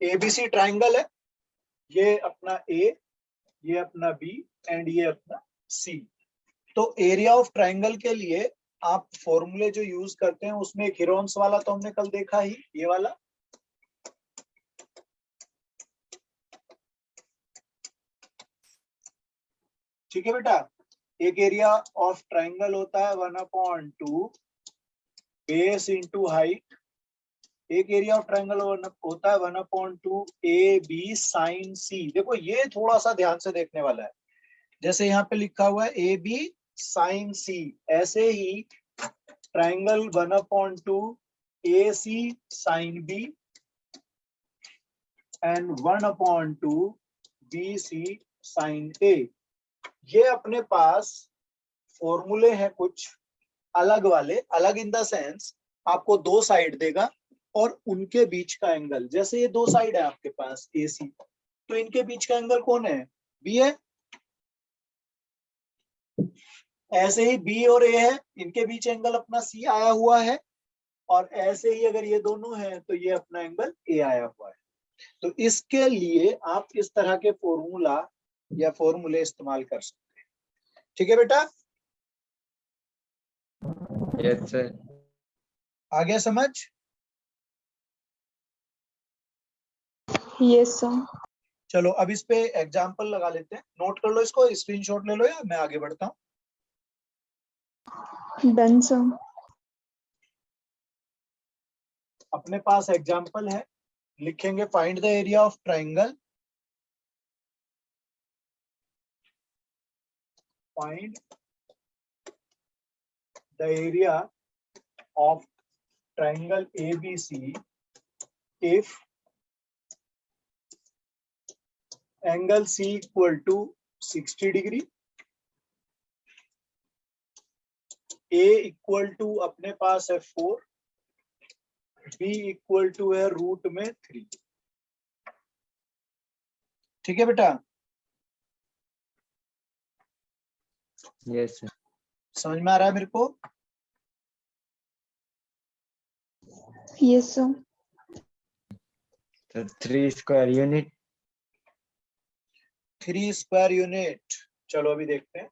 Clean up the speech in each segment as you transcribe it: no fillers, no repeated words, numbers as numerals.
ABC triangle है, ये अपना ए, ये अपना बी एंड ये अपना सी। तो एरिया ऑफ ट्राइंगल के लिए आप फॉर्मूले जो यूज करते हैं उसमें एक हीरोन्स वाला तो हमने कल देखा ही, ये वाला, ठीक है बेटा। एक एरिया ऑफ ट्राइंगल होता है 1/2 बेस इंटू हाइट, एक एरिया ऑफ ट्राइंगल होता है 1/2 ए बी साइन सी। देखो ये थोड़ा सा ध्यान से देखने वाला है, जैसे यहाँ पे लिखा हुआ है ए बी साइन सी, ऐसे ही triangle 1/2 A C sine B and 1/2 B C sine A. ये अपने पास फॉर्मूले हैं कुछ अलग वाले, अलग इन द सेंस आपको दो साइड देगा और उनके बीच का एंगल, जैसे ये दो साइड है आपके पास ए सी, तो इनके बीच का एंगल कौन है, बी है। ऐसे ही बी और ए है, इनके बीच एंगल अपना सी आया हुआ है, और ऐसे ही अगर ये दोनों हैं तो ये अपना एंगल ए आया हुआ है। तो इसके लिए आप इस तरह के फॉर्मूला या फॉर्मूले इस्तेमाल कर सकते हैं, ठीक है बेटा। Yes sir. आ गया समझ? Yes sir. चलो अब इस पे एग्जाम्पल लगा लेते हैं, नोट कर लो इसको, स्क्रीनशॉट ले लो या मैं आगे बढ़ता हूँ। Done sir. अपने पास एग्जाम्पल है, लिखेंगे find the area of triangle, find the area of triangle ABC if angle C equal to 60 degree, A equal to अपने पास है 4, B इक्वल टू है रूट में 3, ठीक है बेटा। Yes sir. समझ में आ रहा है मेरे को? Yes sir. तो 3 स्क्वायर यूनिट। 3 स्क्वायर यूनिट, चलो अभी देखते हैं।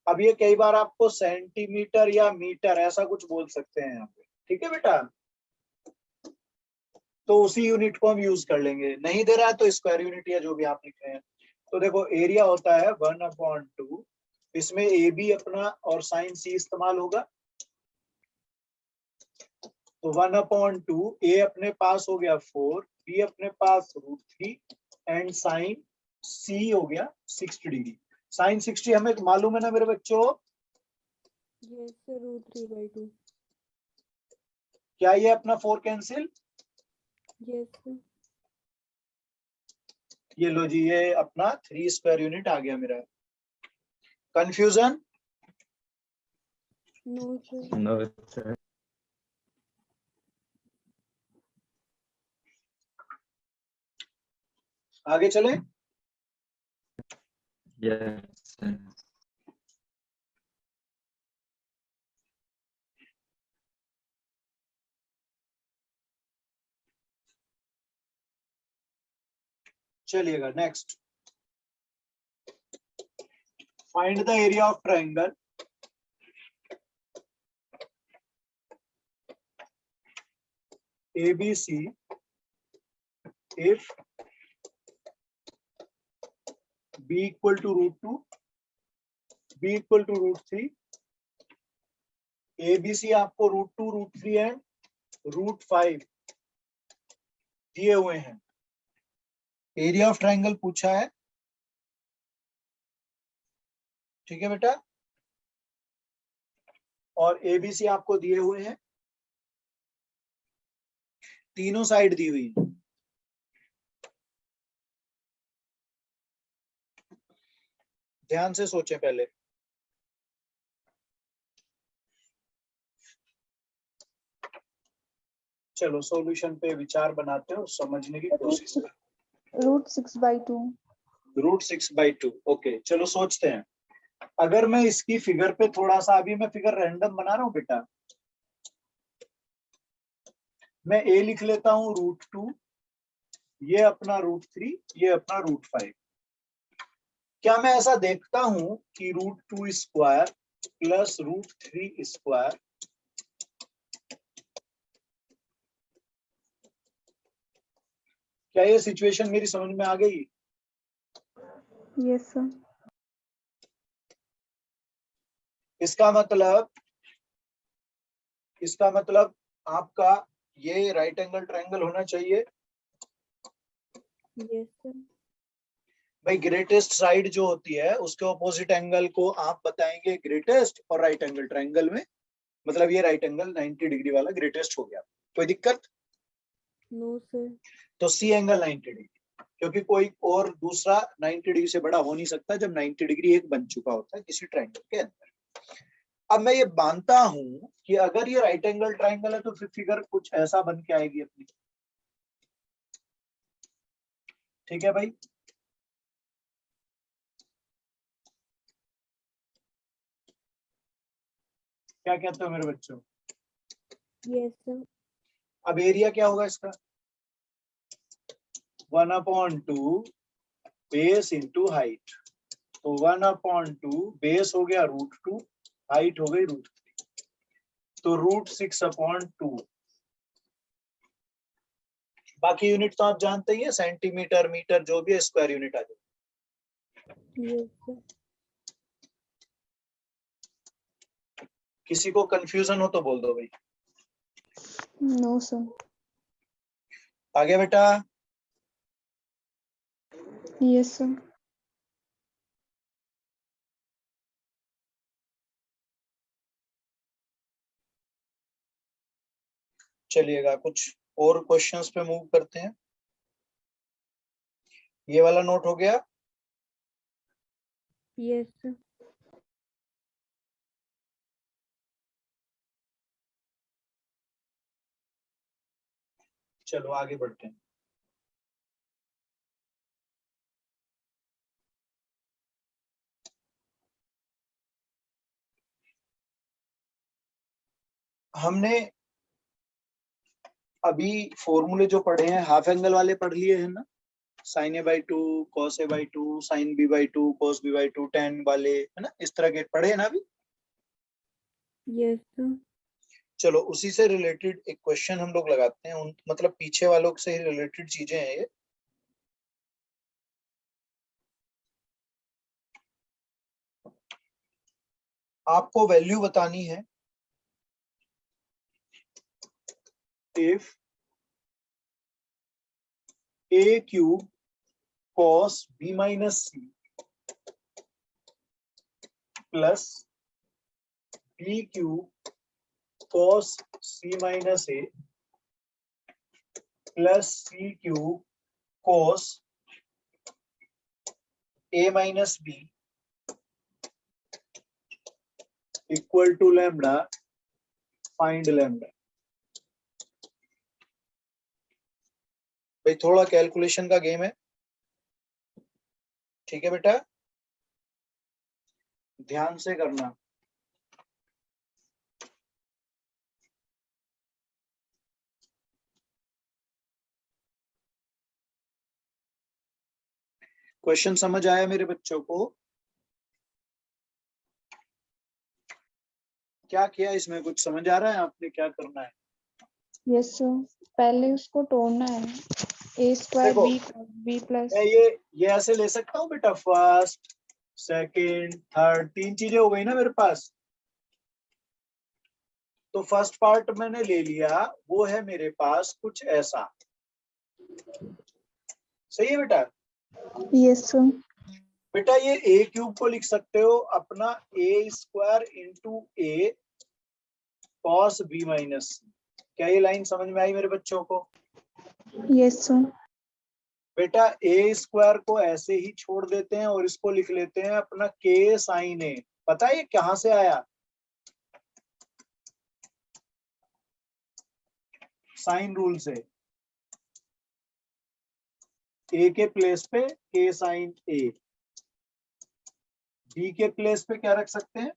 अब ये कई बार आपको सेंटीमीटर या मीटर ऐसा कुछ बोल सकते हैं यहाँ पे, ठीक है बेटा, तो उसी यूनिट को हम यूज कर लेंगे। नहीं दे रहा है तो स्क्वायर यूनिट या जो भी आप लिख रहे हैं। तो देखो एरिया होता है 1/2, इसमें ए बी अपना और साइन सी इस्तेमाल होगा, तो 1/2 ए अपने पास हो गया 4, बी अपने पास √3 एंड साइन सी हो गया 60 डिग्री। साइन 60 हमें मालूम है ना मेरे बच्चों? Yes sir, √3/2। क्या ये अपना 4 कैंसिल? Yes sir. ये लो जी, ये अपना 3 स्क्वायर यूनिट आ गया मेरा। Confusion? No sir. No sir. आगे चले? Yes sir. चलिएगा next, find the area of triangle ABC if B equal to √2, B equal to √3, ABC आपको √2, √3 एंड √5 दिए हुए हैं। एरिया ऑफ ट्राइंगल पूछा है, ठीक है बेटा, और ABC आपको दिए हुए हैं, तीनों साइड दी हुई है। ध्यान से सोचें पहले। चलो सॉल्यूशन पे विचार बनाते हैं और समझने की कोशिश करें। √6/2। √6/2, ओके। चलो सोचते हैं, अगर मैं इसकी फिगर पे थोड़ा सा, अभी मैं फिगर रैंडम बना रहा हूं बेटा, मैं ए लिख लेता हूं √2, ये अपना √3, ये अपना √5। क्या मैं ऐसा देखता हूं कि √2 स्क्वायर प्लस √3 स्क्वायर क्या ये सिचुएशन मेरी समझ में आ गई? Yes, sir. इसका मतलब आपका ये राइट एंगल ट्रायंगल होना चाहिए। Yes, sir. भाई ग्रेटेस्ट साइड जो होती है उसके ऑपोजिट एंगल को आप बताएंगे ग्रेटेस्ट, और राइट एंगल ट्रायंगल में मतलब ये राइट एंगल 90 डिग्री वाला ग्रेटेस्ट हो गया। कोई दिक्कत? No, sir. तो सी एंगल 90 डिग्री, क्योंकि कोई और दूसरा 90 डिग्री से बड़ा हो नहीं सकता जब 90 डिग्री एक बन चुका होता है किसी ट्रायंगल के अंदर। अब मैं ये मानता हूं कि अगर ये राइट एंगल ट्रायंगल है तो फिर फिगर कुछ ऐसा बन के आएगी अपनी। ठीक है भाई? क्या कहते हो मेरे बच्चों? Yes, sir. अब एरिया क्या होगा इसका? 1/2 बेस इंटू हाइट। तो 1/2 बेस हो गया √2, हाइट हो गई √3, तो √6/2। बाकी यूनिट तो आप जानते ही है, सेंटीमीटर, मीटर, जो भी है स्क्वायर यूनिट आ जाए। Yes, sir. किसी को कंफ्यूजन हो तो बोल दो भाई। No, sir. आगे बेटा। Yes, sir. चलिएगा कुछ और क्वेश्चंस पे मूव करते हैं। ये वाला नोट हो गया? Yes, sir. चलो आगे बढ़ते हैं। हमने अभी फॉर्मूले जो पढ़े हैं हाफ एंगल वाले पढ़ लिए हैं ना, sin a/2, cos a/2, sin b/2, cos b/2, tan वाले, है ना, इस तरह के पढ़े हैं ना अभी। Yes, sir. चलो उसी से रिलेटेड एक क्वेश्चन हम लोग लगाते हैं, मतलब पीछे वालों से ही रिलेटेड चीजें हैं ये। आपको वैल्यू बतानी है if a³ cos b-c plus b³ cos c-a plus c³ cos a-b equal to lambda, find lambda. भाई थोड़ा कैलकुलेशन का गेम है, ठीक है बेटा, ध्यान से करना। क्वेश्चन समझ आया मेरे बच्चों को? क्या किया इसमें, कुछ समझ आ रहा है आपने क्या करना है? Yes, sir. पहले उसको तोड़ना है a² देखो b प्लस। मैं ये ऐसे ले सकता हूँ बेटा, फर्स्ट सेकंड थर्ड, 3 चीजें हो गई ना मेरे पास। तो फर्स्ट पार्ट मैंने ले लिया, वो है मेरे पास कुछ ऐसा। सही है बेटा? Yes, sir. बेटा ये a³ को लिख सकते हो अपना a² into a cos b-c। क्या ये लाइन समझ में आई मेरे बच्चों को? Yes, sir. बेटा a² को ऐसे ही छोड़ देते हैं और इसको लिख लेते हैं अपना k sin a। पता है ये कहां से आया? साइन रूल से। a के प्लेस पे k sin a, b के प्लेस पे क्या रख सकते हैं?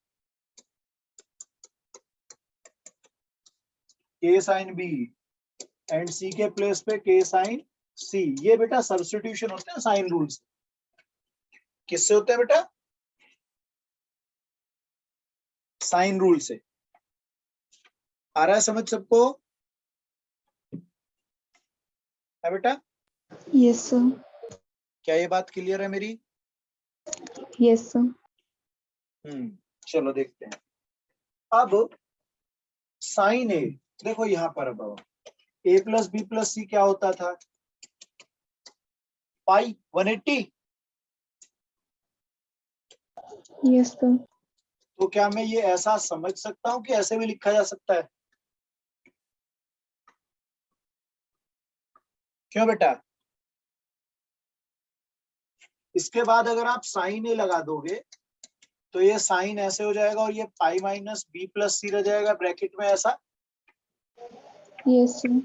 k sin b, and c के प्लेस पे k sin सी। ये बेटा सब्स्टिट्यूशन होते हैं साइन रूल से। किससे होते हैं बेटा? साइन रूल से। आ रहा है समझ सबको? है बेटा? Yes sir. क्या ये बात क्लियर है मेरी? Yes sir. चलो देखते हैं। अब साइन ए, देखो यहां पर अब ए प्लस बी प्लस सी क्या होता था? पाई 180। Yes sir. तो क्या मैं ये ऐसा समझ सकता हूं कि ऐसे भी लिखा जा सकता है? क्यों बेटा? इसके बाद अगर आप साइन ए लगा दोगे तो ये साइन ऐसे हो जाएगा और ये पाई माइनस बी प्लस सी रह जाएगा ब्रैकेट में ऐसा। Yes sir.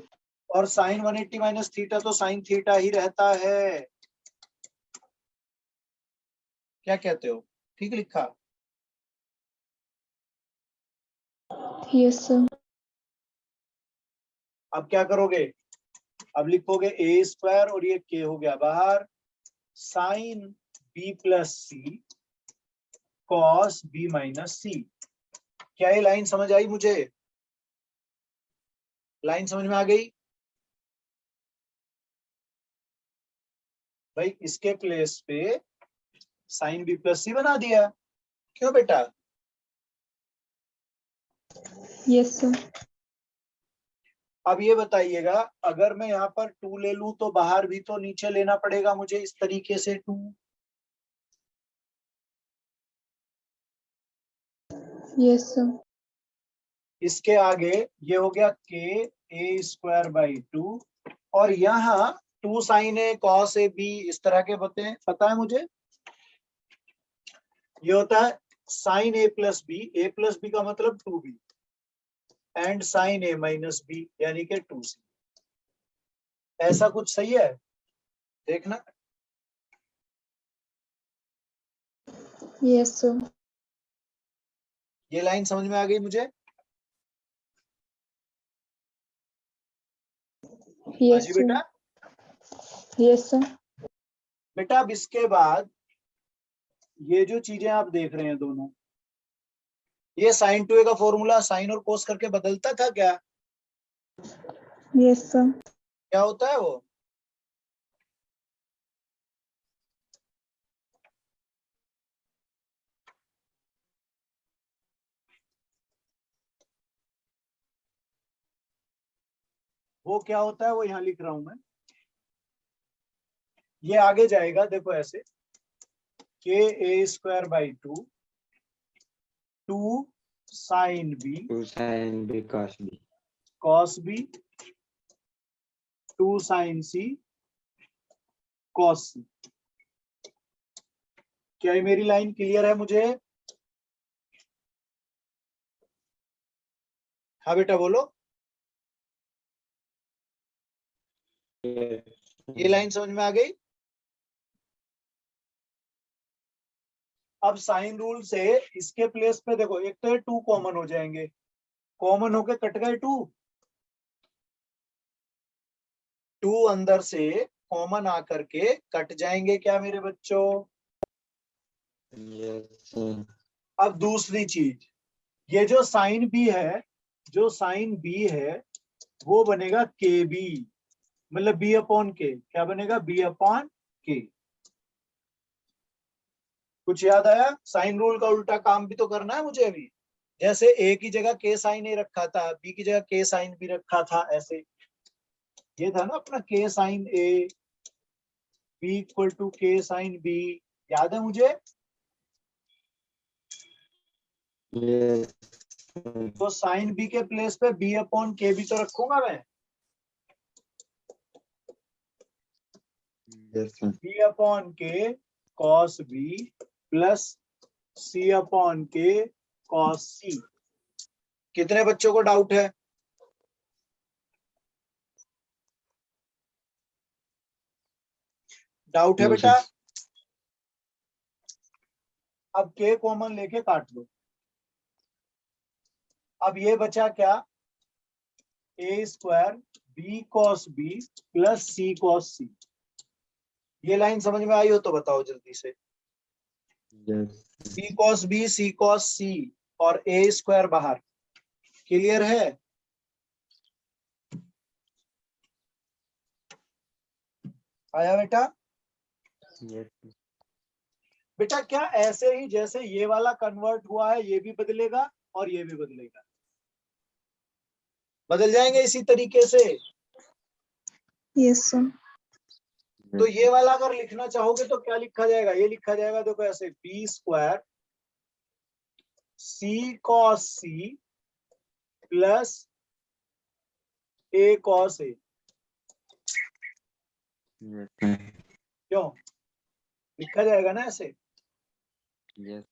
और साइन 180 माइनस थीटा तो साइन थीटा ही रहता है। क्या कहते हो? ठीक लिखा? Yes sir. अब क्या करोगे? अब लिखोगे ए स्क्वायर और ये के हो गया बाहर, sine B plus C cos B minus सी। क्या ये लाइन समझ आई मुझे? लाइन समझ में आ गई? भाई इसके प्लेस पे साइन बी प्लस सी बना दिया। क्यों बेटा? Yes sir. अब ये बताइएगा, अगर मैं यहाँ पर 2 ले लूं तो बाहर भी तो नीचे लेना पड़ेगा मुझे इस तरीके से 2। Yes sir. इसके आगे ये हो गया के ए स्क्वायर बाई 2 और यहाँ 2 sine A cos A B इस तरह के होते हैं, पता है मुझे। ये होता है साइन ए प्लस बी का मतलब 2b and sine A minus B यानी कि 2c। ऐसा कुछ सही है? देखना। Yes sir. ये लाइन समझ में आ गई मुझे? हाँ यस जी सर। बेटा। Yes sir. बेटा अब इसके बाद ये जो चीजें आप देख रहे हैं दोनों, ये साइन 2a का फॉर्मूला साइन और कोस करके बदलता था क्या? Yes sir. क्या होता है वो? वो क्या होता है वो यहाँ लिख रहा हूं मैं। ये आगे जाएगा देखो ऐसे, के A square by 2 2 sign B 2 sin b cos b। Cos B 2 sine C cos C. क्या ये मेरी लाइन क्लियर है मुझे? हाँ बेटा बोलो। ये लाइन समझ में आ गई? अब साइन रूल से इसके प्लेस पे देखो, एक तो 2 कॉमन हो जाएंगे, कॉमन होके कट गए 2 अंदर से कॉमन आकर के कट जाएंगे क्या मेरे बच्चों? yes अब दूसरी चीज, ये जो साइन बी है, जो साइन बी है वो बनेगा के बी, मतलब बी अपॉन के। क्या बनेगा? बी अपॉन के। कुछ याद आया? साइन रूल का उल्टा काम भी तो करना है मुझे अभी। जैसे ए की जगह के साइन ए रखा था, बी की जगह के साइन बी रखा था, ऐसे ये था ना अपना k sin A b equal to k sin B. याद है मुझे? yes तो साइन बी के प्लेस पे बी अपॉन के बी तो रखूंगा मैं। yes b upon k cos B plus c upon k cos C. कितने बच्चों को डाउट है? डाउट है no बेटा? sir। अब के कॉमन लेके काट दो। अब ये बचा क्या? A square B cos B plus C cos C. ये लाइन समझ में आई हो तो बताओ जल्दी से। Yes. सी कॉस सी और ए स्क्वायर बाहर। क्लियर है? आया बेटा? Yes. बेटा क्या ऐसे ही जैसे ये वाला कन्वर्ट हुआ है ये भी बदलेगा और ये भी बदलेगा, बदल जाएंगे इसी तरीके से। Yes sir. तो ये वाला अगर लिखना चाहोगे तो क्या लिखा जाएगा? ये लिखा जाएगा देखो ऐसे, बी स्क्वायर सी कॉस सी प्लस ए कॉस ए। Yes. Yes. क्यों लिखा जाएगा ना ऐसे? Yes.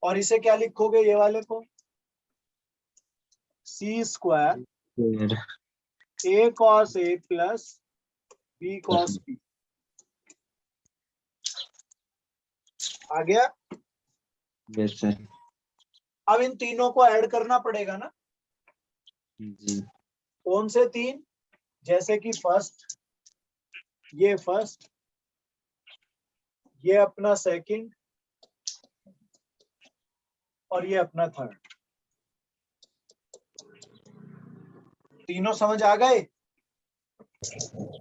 और इसे क्या लिखोगे ये वाले को? सी स्क्वायर Yes. ए कॉस ए प्लस बी कॉस बी। आ गया? Yes, sir. अब इन तीनों को ऐड करना पड़ेगा ना। जी। कौन से तीन? जैसे कि फर्स्ट, ये अपना सेकंड और ये अपना थर्ड। तीनों समझ आ गए?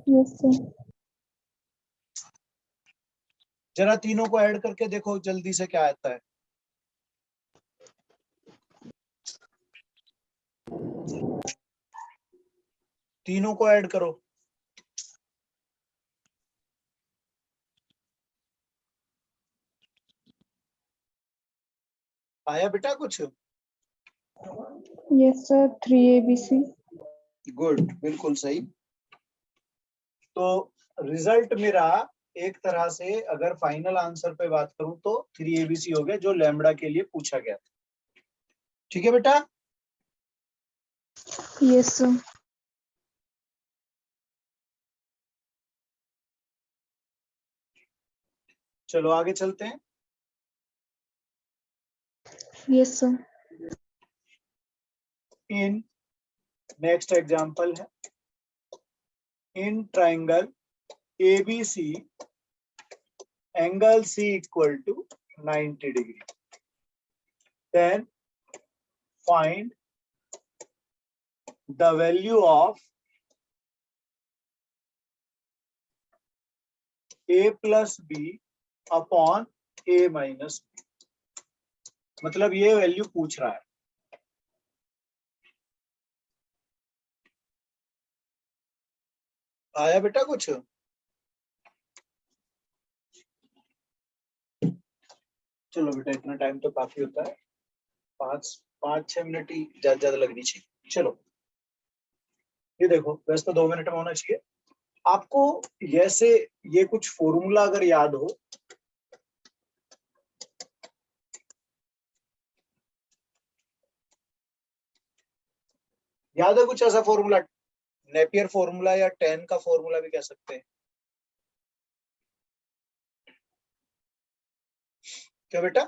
Yes sir. जरा तीनों को ऐड करके देखो जल्दी से क्या आता है। तीनों को ऐड करो। आया बेटा कुछ? Yes sir, 3ABC। गुड, बिल्कुल सही। तो रिजल्ट मेरा एक तरह से अगर फाइनल आंसर पे बात करूं तो 3ABC हो गया, जो लैम्बडा के लिए पूछा गया था। ठीक है बेटा? Yes sir. चलो आगे चलते हैं। Yes sir. In next example है, in triangle ABC angle C equal to 90 degree, then find the value of A plus B upon A minus B। मतलब ये वैल्यू पूछ रहा है। आया बेटा कुछ? चलो बेटा, इतना टाइम तो काफी होता है, 5-6 मिनट ही ज्यादा लगनी चाहिए। चलो ये देखो, वैसे तो 2 मिनट में होना चाहिए आपको। जैसे ये कुछ फॉर्मूला अगर याद हो, याद है कुछ ऐसा फॉर्मूला? नेपियर फॉर्मूला या टेन का फॉर्मूला भी कह सकते हैं। क्या बेटा,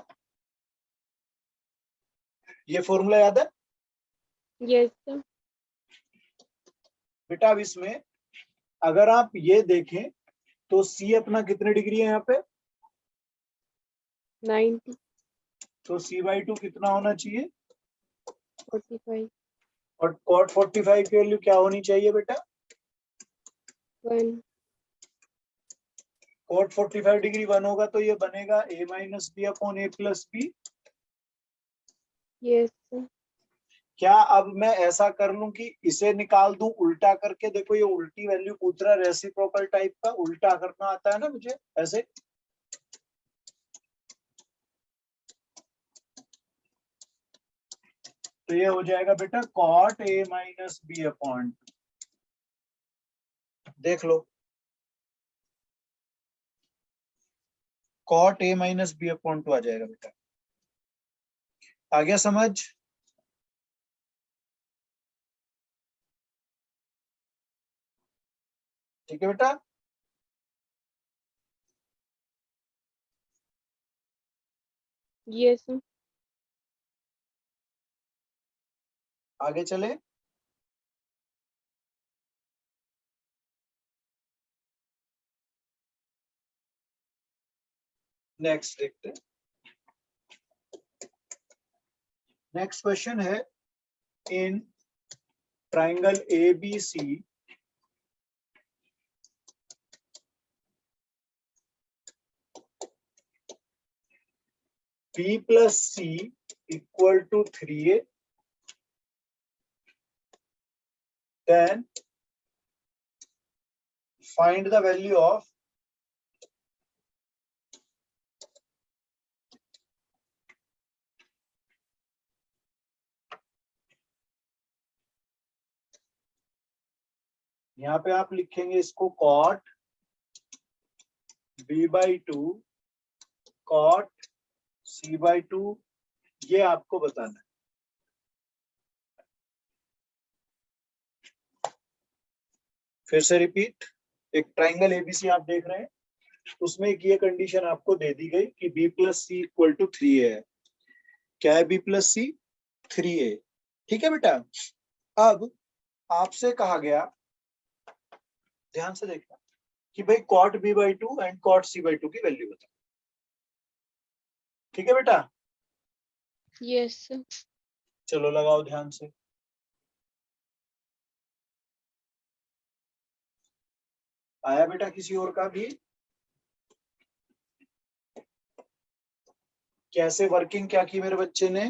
ये फॉर्मूला याद है? Yes sir. बेटा अब इसमें अगर आप ये देखें तो सी अपना कितने डिग्री है यहाँ पे? 90, तो C/2 कितना होना चाहिए? 45, और cot 45 की वैल्यू क्या होनी चाहिए बेटा? 1। cot 45 डिग्री 1 होगा तो ये बनेगा A minus b upon A plus b. Yes sir. क्या अब मैं ऐसा कर लूं कि इसे निकाल दूं उल्टा करके? देखो ये उल्टी वैल्यू पूछ रहा है, रेसिप्रोकल टाइप का, उल्टा करना आता है ना मुझे ऐसे। तो ये हो जाएगा बेटा cot A minus b upon, देख लो, cot A minus b upon 2 आ जाएगा बेटा। आ गया समझ? ठीक है बेटा? Yes sir. आगे चले। नेक्स्ट देखते हैं। नेक्स्ट क्वेश्चन है, in triangle ABC B plus C equal to 3A, then find the value of यहाँ पे आप लिखेंगे इसको cot B/2 cot C/2, ये आपको बताना है। फिर से रिपीट, एक ट्राइंगल ABC आप देख रहे हैं, उसमें एक ये कंडीशन आपको दे दी गई कि B plus C equal to 3A है। क्या है B plus C? 3A। ठीक है बेटा। अब आपसे कहा गया, ध्यान से देखना, कि भाई cot B/2 and cot C/2 की वैल्यू बताओ। ठीक है बेटा, Yes, sir. चलो लगाओ ध्यान से। आया बेटा किसी और का भी? कैसे वर्किंग क्या की मेरे बच्चे ने?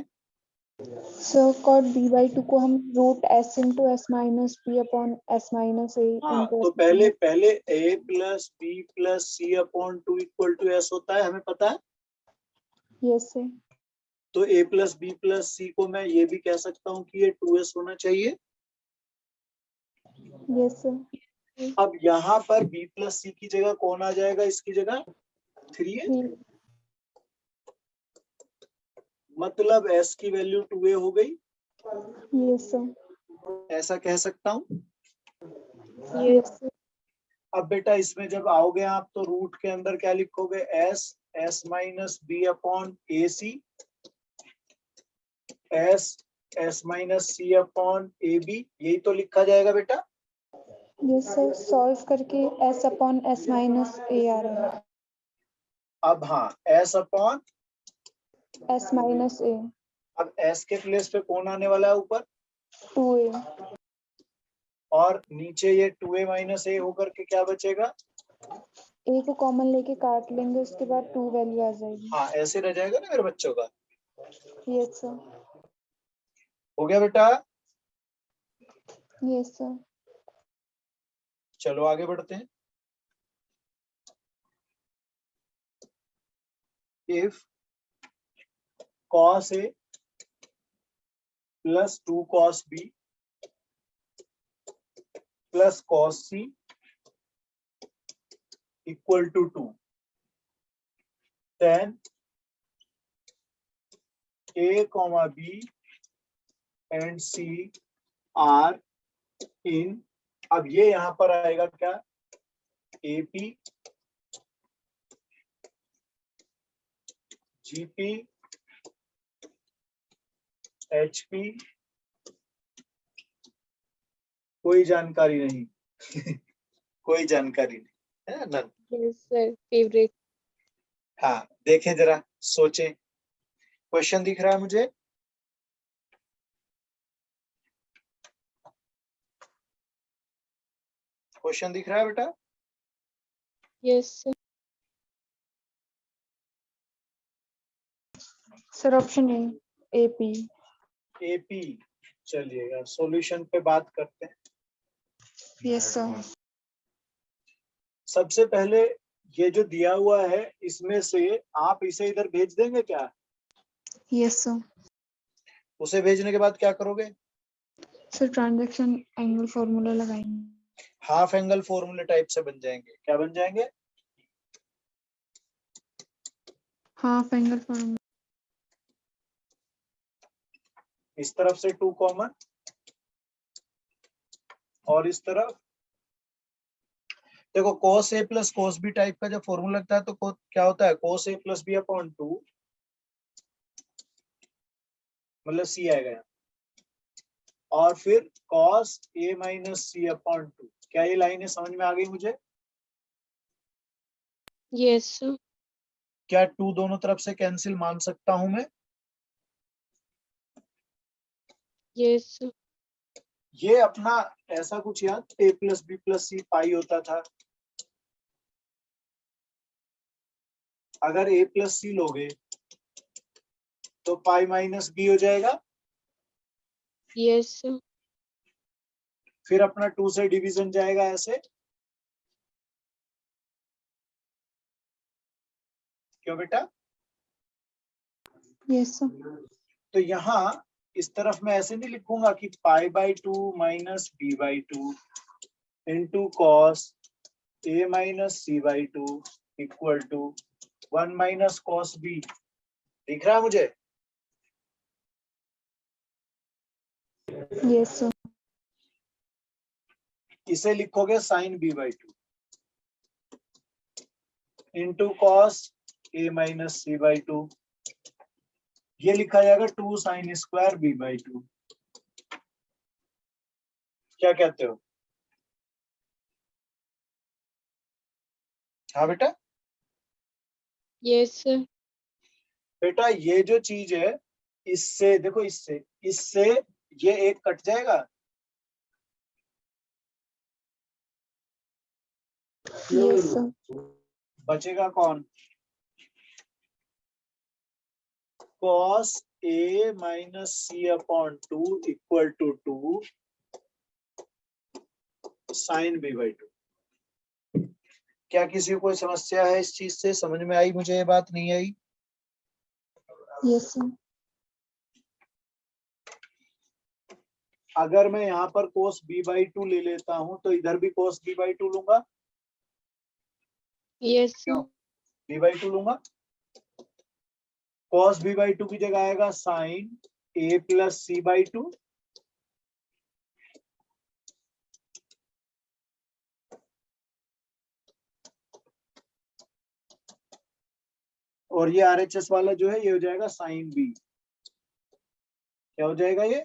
सर कॉट B/2 को हम root S into S minus B upon S minus A हाँ, इंटू तो पहले A plus B plus C upon 2 equal to S होता है, हमें पता है। Yes sir. तो A plus B plus C को मैं ये भी कह सकता हूँ कि ये 2S होना चाहिए। Yes sir. अब यहाँ पर B प्लस C की जगह कौन आ जाएगा? इसकी जगह 3A, मतलब S की वैल्यू 2A हो गई। Yes sir. ऐसा कह सकता हूँ। Yes, sir. अब बेटा इसमें जब आओगे आप तो रूट के अंदर क्या लिखोगे? S minus B upon AC, S minus C upon AB, यही तो लिखा जाएगा बेटा। यस सर, सॉल्व करके S upon S minus A आ रहा है। अब हाँ, S upon S minus A अब S के प्लेस पे कौन आने वाला है? ऊपर 2A। और नीचे ये 2A माइनस A होकर के क्या बचेगा? A को कॉमन लेके काट लेंगे, उसके बाद 2 वैल्यू आ जाएगी। हाँ, ऐसे रह जाएगा ना मेरे बच्चों का। Yes sir. हो गया बेटा? Yes sir. चलो आगे बढ़ते हैं। If cos A plus 2 cos B plus cos C equal to 2, then A, B and C are in, अब ये यहां पर आएगा क्या? AP, GP, HP, कोई जानकारी नहीं कोई जानकारी नहीं है ना। Yes, sir. Favorite. हाँ, देखें जरा, सोचें। क्वेश्चन दिख रहा है मुझे? क्वेश्चन दिख रहा है बेटा? Yes, sir. Sir option A AP। AP, चलिएगा सॉल्यूशन पे बात करते हैं। Yes sir. सबसे पहले ये जो दिया हुआ है इसमें से आप इसे इधर भेज देंगे क्या? Yes sir. उसे भेजने के बाद क्या करोगे? सर ट्रांजैक्शन एंगल फॉर्मूला लगाएंगे। हाफ एंगल फॉर्मूले टाइप से बन जाएंगे। क्या बन जाएंगे? Half angle formula. इस तरफ से 2 कॉमन और इस तरफ देखो, cos A plus cos B type का जब फॉर्मूला लगता है तो क्या होता है? cos A plus B upon 2, मतलब C आएगा यहाँ। और फिर cos a minus c upon 2। क्या ये लाइनें समझ में आ गई मुझे? Yes, sir. क्या 2 दोनों तरफ से कैंसिल मान सकता हूं मैं? Yes, sir. ये अपना ऐसा कुछ याद a प्लस बी प्लस सी पाई होता था। अगर a प्लस सी लोगे तो पाई माइनस बी हो जाएगा। Yes, sir. फिर अपना 2 से डिवीजन जाएगा ऐसे। क्यों बेटा? Yes, sir. तो यहाँ इस तरफ मैं ऐसे नहीं लिखूंगा कि pi by 2 minus b by 2 into cos A minus C by 2 equal to 1 minus cos B. दिख रहा है मुझे? Yes, sir. इसे लिखोगे sin B by 2 into cos A minus C by 2। ये लिखा जाएगा 2 साइन स्क्वायर बी बाई 2। क्या कहते हो? हाँ बेटा? Yes, sir. बेटा ये जो चीज है, इससे देखो, इससे इससे ये एक कट जाएगा। Yes, sir. बचेगा कौन? cos a minus c upon 2 equal to 2 sign B by 2। क्या किसी को कोई समस्या है इस चीज से? समझ में आई मुझे? ये बात नहीं आई? Yes, sir. अगर मैं यहाँ पर cos b बाई 2 ले लेता हूं तो इधर भी cos b बाई 2 लूंगा। Yes, sir. क्यों? b बाई 2 लूंगा। cos b बाई 2 की जगह आएगा sin a plus c by 2। और ये RHS वाला जो है ये हो जाएगा साइन b। क्या हो जाएगा ये?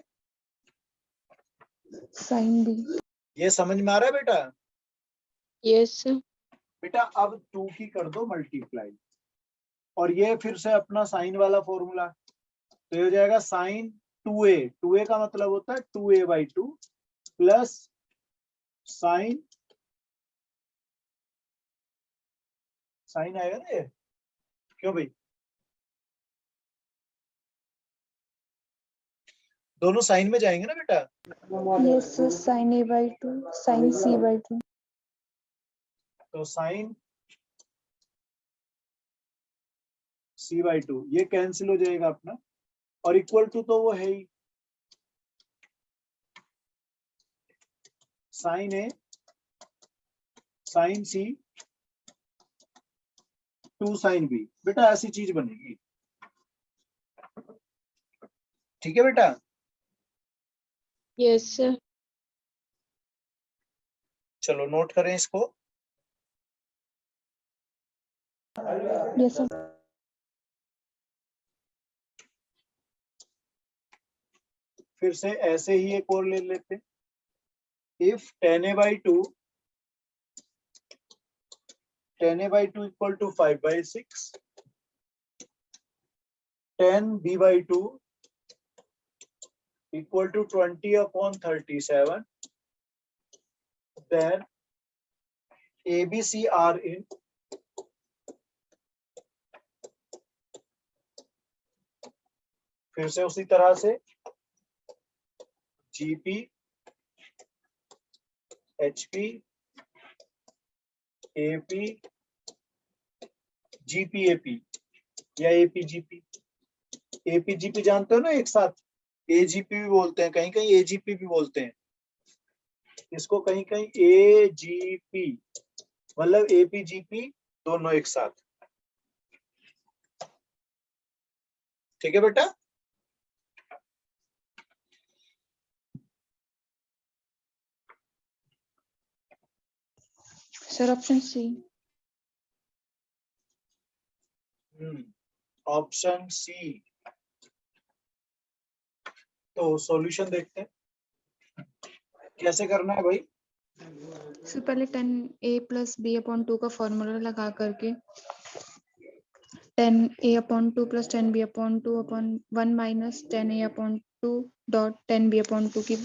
Sin B. ये समझ में आ रहा है बेटा? Yes, sir. बेटा अब 2 की कर दो मल्टीप्लाई, और ये फिर से अपना साइन वाला फॉर्मूला। तो ये हो जाएगा साइन 2a। 2a का मतलब होता है 2a by 2 plus sign, sign आएगा ना ये? क्यों भाई? दोनों साइन में जाएंगे ना बेटा? Yes, sir. Sin A by 2. Sin C by 2. तो साइन सी बाई 2 ये कैंसिल हो जाएगा अपना, और इक्वल टू तो वो है ही साइन ए साइन सी 2 साइन बी। बेटा ऐसी चीज बनेगी। ठीक है बेटा? Yes, sir. चलो नोट करें इसको। Yes, sir. फिर से ऐसे ही एक और ले लेते। If 10a by 2 equal to 5 by 6, 10b by 2 equal to 20 upon 37, then ABC are in फिर से उसी तरह से GP HP AP GP AP या AP GP। AP GP जानते हो ना एक साथ? AGP भी बोलते हैं, कहीं कहीं AGP भी बोलते हैं इसको, कहीं कहीं AGP मतलब AP GP दोनों एक साथ। ठीक है बेटा? Sir, option C. Option C. तो सॉल्यूशन देखते हैं। कैसे करना है भाई? सो पहले 10a प्लस b अपॉन 2 का फॉर्मूला लगा करके 10a upon 2 plus 10b upon 2 upon 1 minus 10a upon 2 dot 10b upon 2 की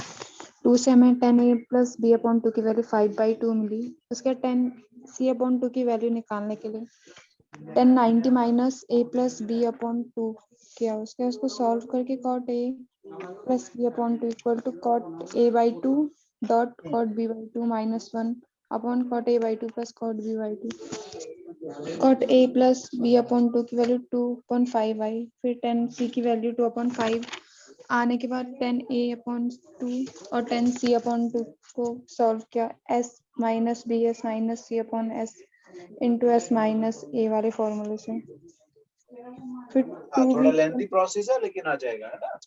2 से हमें 10a प्लस b अपॉन 2 की वैल्यू 5/2 मिली। उसके 10c अपॉन 2 की वैल्यू निकालने के लिए 1090 minus a plus b upon 2 किया। उसको सॉल्व करके cot a plus b upon 2 equal to cot a/2 dot cot b/2 minus 1 upon cot a/2 plus cot b/2। Cot a plus b upon 2 की value 2/5 आई। फिर 10c की value 2/5 आने के बाद 10a upon 2 और 10c अपॉन 2 को solve किया s minus b s minus c upon s into s minus a वाले फॉर्मूले से। फिर हाँ, 2b थोड़ा लेंथी प्रोसेस है लेकिन आ जाएगा, है ना?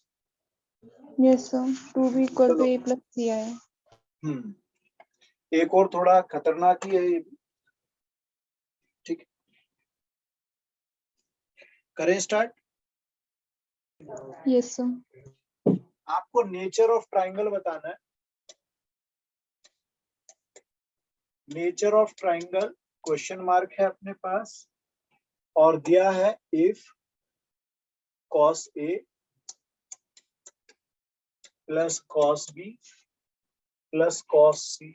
Yes sir 2b equal to चलो। a प्लस c आया। एक और थोड़ा खतरनाक ही है ये भी। ठीक, करें स्टार्ट। Yes sir. आपको नेचर ऑफ ट्राइंगल बताना है। Nature of triangle question mark है अपने पास और दिया है if cos A plus cos B plus cos C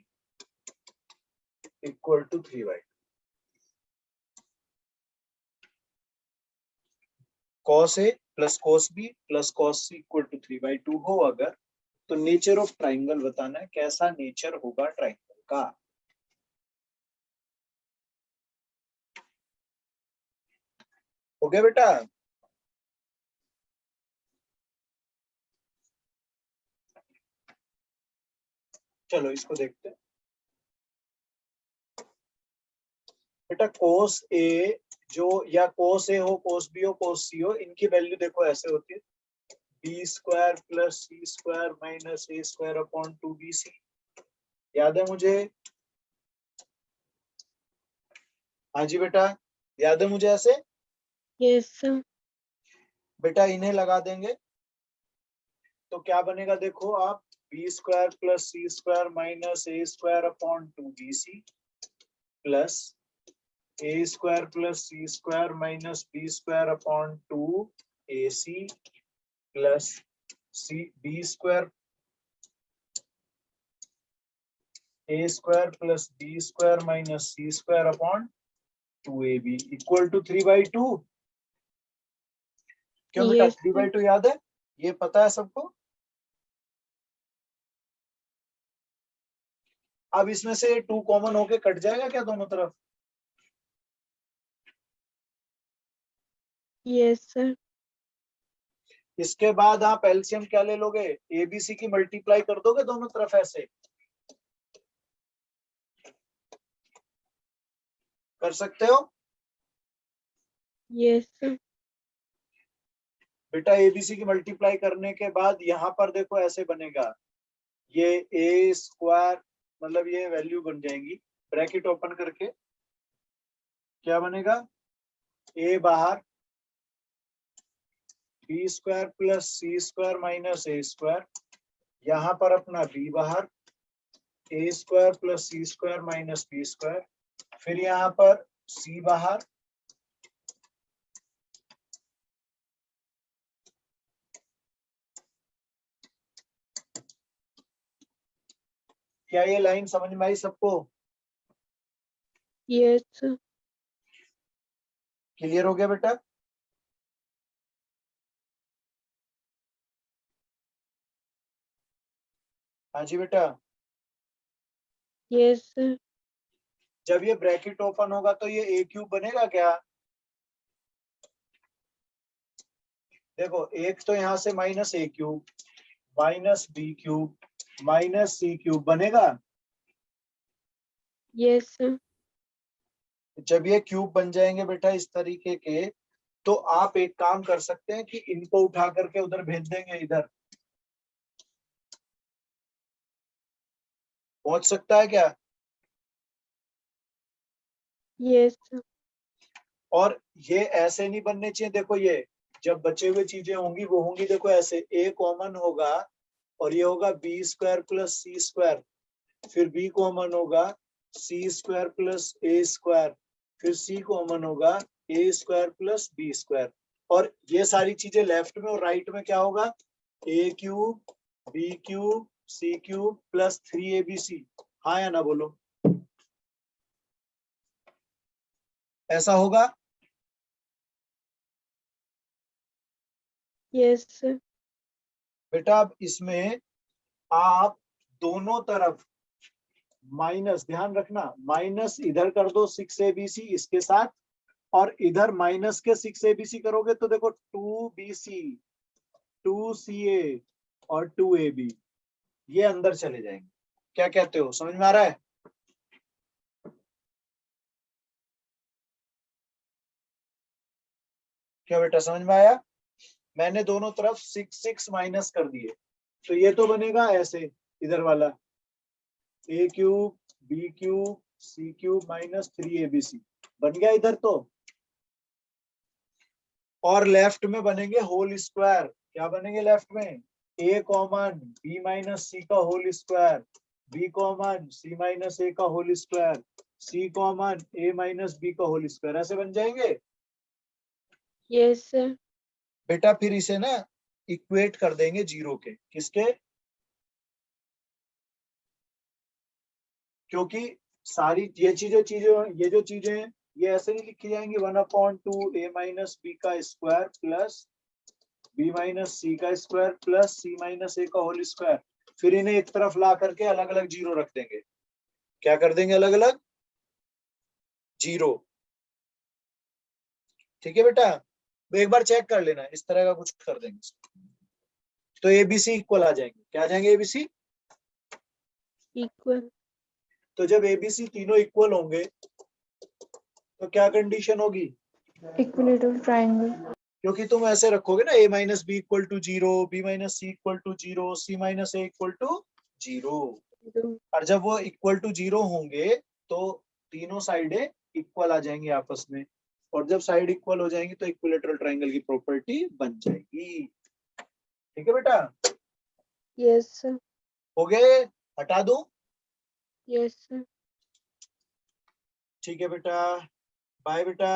equal to 3/2। cos A plus cos B plus cos C equal to 3/2 हो अगर, तो नेचर ऑफ ट्राइंगल बताना है, कैसा नेचर होगा ट्राइंगल का। हो गया बेटा? चलो इसको देखते हैं। बेटा cos A जो या cos A हो, cos B हो, cos C हो, इनकी वैल्यू देखो ऐसे होती है b² plus c² minus a² upon 2bc। याद है मुझे? हाँ जी बेटा, याद है मुझे ऐसे? Yes, sir. बेटा इन्हें लगा देंगे तो क्या बनेगा देखो आप, b² plus c² minus a² upon 2bc plus a² plus c² minus b² upon 2ac plus b² a² plus b² minus c² upon 2ab equal to 3/2। क्यों बेटा? Yes, sir. 3/2 याद है? ये पता है सबको? अब इसमें से 2 कॉमन होके कट जाएगा क्या दोनों तरफ? Yes, sir. इसके बाद आप एलसीएम क्या ले लोगे? एबीसी की मल्टीप्लाई कर दोगे दोनों तरफ ऐसे? कर सकते हो? Yes, sir. बेटा एबीसी की मल्टीप्लाई करने के बाद यहाँ पर देखो ऐसे बनेगा, ये a² मतलब ये वैल्यू बन जाएगी, ब्रैकेट ओपन करके क्या बनेगा, a बाहर b² plus c² minus a², यहाँ पर अपना b बाहर a² plus c² minus b², फिर यहाँ पर c बाहर क्या ये लाइन समझ में आई सबको? Yes, sir. क्लियर हो गया बेटा? हाँ जी बेटा। Yes, sir. जब ये ब्रैकेट ओपन होगा तो ये a³ बनेगा क्या? देखो एक तो यहाँ से minus a³ minus b³ minus c³ बनेगा। Yes, sir. जब ये क्यूब बन जाएंगे बेटा इस तरीके के, तो आप एक काम कर सकते हैं कि इनको उठा करके उधर भेज देंगे, इधर पहुंच सकता है क्या? Yes, sir. और ये ऐसे नहीं बनने चाहिए। देखो ये जब बचे हुए चीजें होंगी वो होंगी, देखो ऐसे a कॉमन होगा और ये होगा बी स्क्वायर प्लस सी स्क्वायर, फिर बी कॉमन होगा सी स्क्वायर प्लस ए स्क्वायर, फिर सी कॉमन होगा ए स्क्वायर प्लस बी स्क्वायर, और ये सारी चीजें लेफ्ट में और राइट में क्या होगा, ए cube B cube C cube plus 3abc। हाँ या ना बोलो, ऐसा होगा? Yes, sir. बेटा अब इसमें आप दोनों तरफ माइनस, ध्यान रखना, माइनस इधर कर दो 6abc इसके साथ, और इधर माइनस के 6abc करोगे तो देखो 2bc 2ca और 2ab ये अंदर चले जाएंगे। क्या कहते हो, समझ में आ रहा है? क्या बेटा समझ में आया? मैंने दोनों तरफ 6 माइनस कर दिए, तो ये तो बनेगा ऐसे, इधर वाला ए cube B cube C cube minus 3abc बन गया इधर तो, और लेफ्ट में बनेंगे होल स्क्वायर। क्या बनेंगे लेफ्ट में, ए कॉमन बी माइनस सी का होल स्क्वायर, बी कॉमन सी माइनस ए का whole square, C common A minus B का होल स्क्वायर, ऐसे बन जाएंगे। Yes, sir. बेटा फिर इसे ना इक्वेट कर देंगे जीरो के, किसके, क्योंकि सारी ये जो चीजें ये ऐसे नहीं लिखी जाएंगी, 1/2 a माइनस बी का स्क्वायर प्लस बी माइनस सी का स्क्वायर प्लस सी माइनस ए का होल स्क्वायर, फिर इन्हें एक तरफ ला करके अलग अलग जीरो रख देंगे। क्या कर देंगे, अलग अलग जीरो। ठीक है बेटा, तो एक बार चेक कर लेना, इस तरह का कुछ कर देंगे तो एबीसी इक्वल आ जाएंगे। क्या आ जाएंगे, एबीसी। Equal. तो जब एबीसी तीनों इक्वल होंगे तो क्या कंडीशन होगी, इक्विलेटरल ट्रायंगल। क्योंकि तुम ऐसे रखोगे ना, a minus b equal to zero, b minus c equal to zero, c minus a equal to zero, Zero. और जब वो इक्वल टू जीरो होंगे तो तीनों साइडें इक्वल आ जाएंगी आपस में, और जब साइड इक्वल हो जाएंगी तो इक्विलेटरल ट्रायंगल की प्रॉपर्टी बन जाएगी। ठीक है बेटा, Yes, sir. हो गए, हटा दूं? Yes, sir. ठीक है बेटा, बाय बेटा।